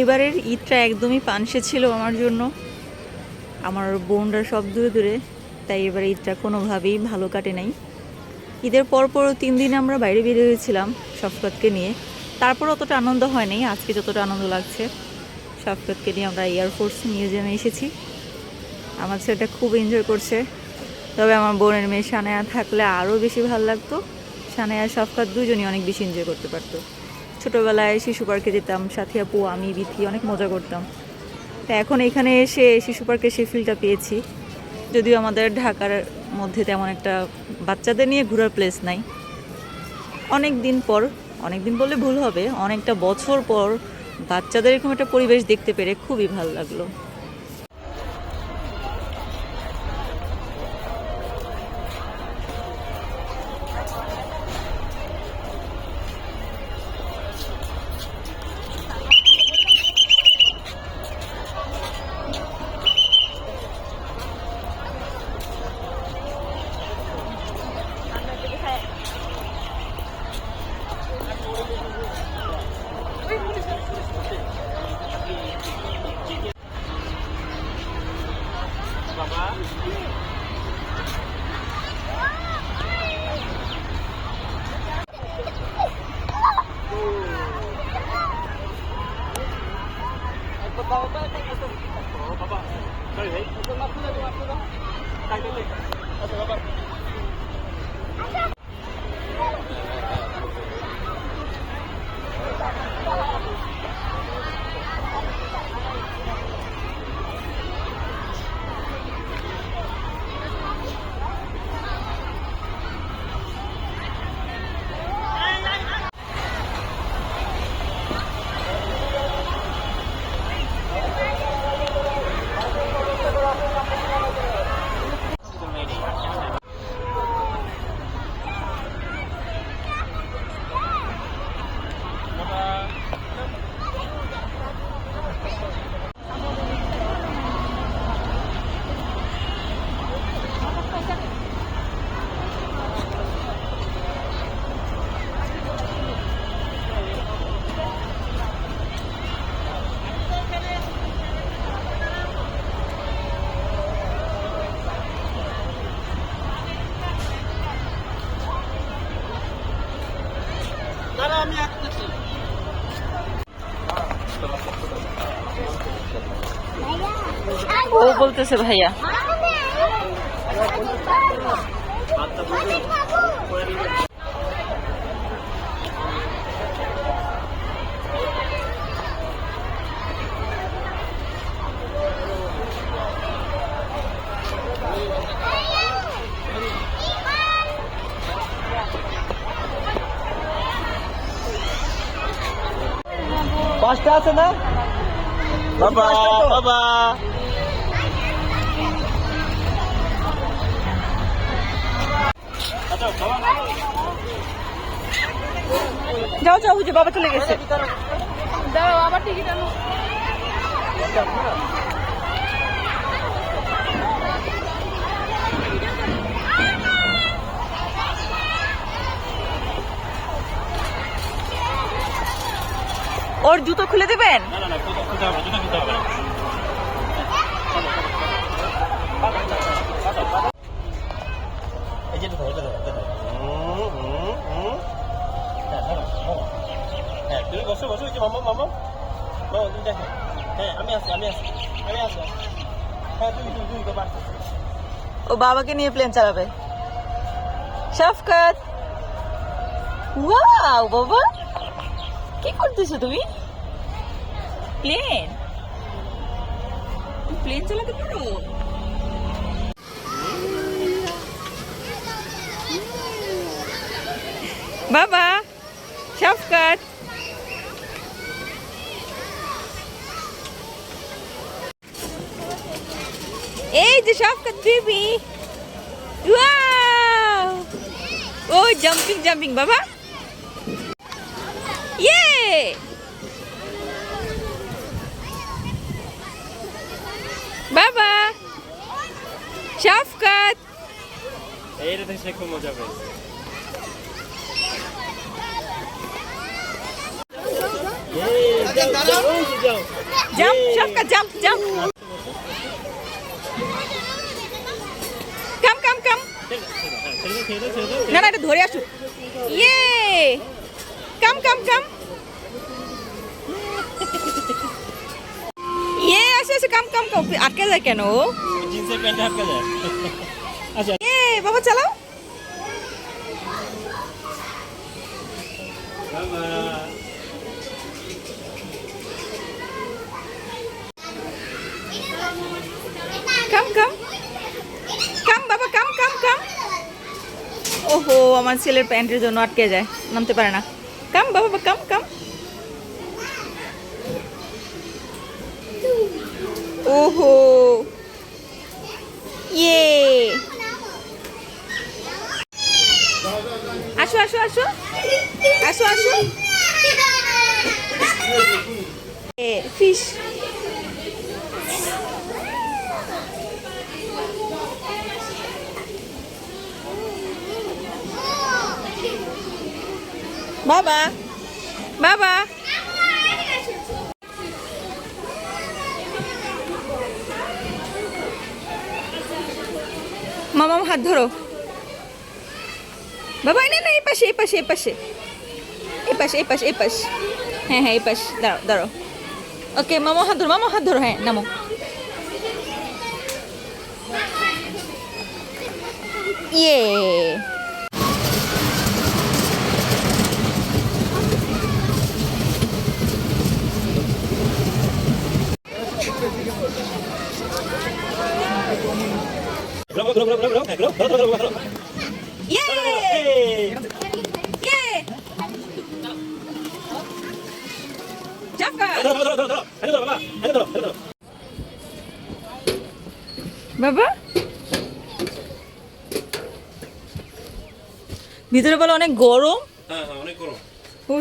এবারের ঈদটা একদমই পানসে ছিল আমার জন্য। আমার বোনরা সব দূরে দূরে, তাই এবার ঈদটা কোনোভাবেই ভালো কাটে নাই। ঈদের পরপরও 3 দিন আমরা বাইরে বেরিয়ে হয়েছিলাম শফকতকে নিয়ে, তারপর অতটা আনন্দ হয় নাই আজকে যতটা আনন্দ লাগছে। শফকতকে নিয়ে আমরা এয়ারফোর্স মিউজিয়ামে এসেছি। আমার ছেলেটা খুব এনজয় করছে, তবে আমার বোনের মেয়ে সানায়া থাকলে আরও বেশি ভালো লাগতো। সানায়া শফকত দুজনই অনেক বেশি এনজয় করতে পারতো। ছোটোবেলায় শিশু পার্কে যেতাম, সাথী আপু, আমি, বিথি অনেক মজা করতাম। তো এখন এখানে এসে শিশু পার্কে সেই ফিলটা পেয়েছি। যদিও আমাদের ঢাকার মধ্যে তেমন একটা বাচ্চাদের নিয়ে ঘোরার প্লেস নাই। অনেক দিন বললে ভুল হবে, অনেকটা বছর পর বাচ্চাদের এরকম একটা পরিবেশ দেখতে পেরে খুবই ভালো লাগলো। ও বলতেছে ভাইয়া পাঁচটা আছে না বাবা বাবা যাও যাও, বুঝে বাবা চলে গেছে। দাঁড়াও, আবার টিকিট আনো। ওর জুতো খুলে দেবেন? তুমি বসো বসো, মামা মামা মামা তুমি দেখো। হ্যাঁ আমি আছি হ্যাঁ তুমি বাবা। ও বাবাকে নিয়ে প্লেন চালাবে। শফকত, ওয়াও বাবা, কি করতেছো তুমি? প্লেন প্লেন চালাতে পারো? বাবা, শফকত, এই যে শফকত বেবি, ওয়াও, ও জাম্পিং বাবা, ইয়ে বাবা, শফকত, এইটা দেখে খুব মজা পেয়েছে। জাম্প সবকা জাম্প জাম্প কাম কাম কাম না না এটা ধরে আসুক ইয়ে কাম কাম কাম ইয়ে আসে আসে কাম কাম কাম আটকে যায় কেন ও? জিন্সের প্যান্টে আটকে যায় আচ্ছা এ বাবা চালাও কাম কাম কাম বাবা কাম কাম কাম ওহো আমার ছেলের প্যান্টের জন্য আটকে যায় নামতে পারে না কাম বাবা কাম কাম ওহো ইয়ে আসো আসো আসো আসো আসো ফিশ বাবা বাবা মামা হাত ধরো বাবা না না এই পাশে এই পাশে এই পাশে এই পাশে এই পাশে এই পাশে হ্যাঁ হ্যাঁ এই পাশে দাঁড়াও দাঁড়াও ওকে মামা হাত ধরো হ্যাঁ নামো ইয়ে ইয়ে ইয়ে জাফকা বাবা ভিতরে বলে অনেক গরম হ্যাঁ হ্যাঁ অনেক গরম ও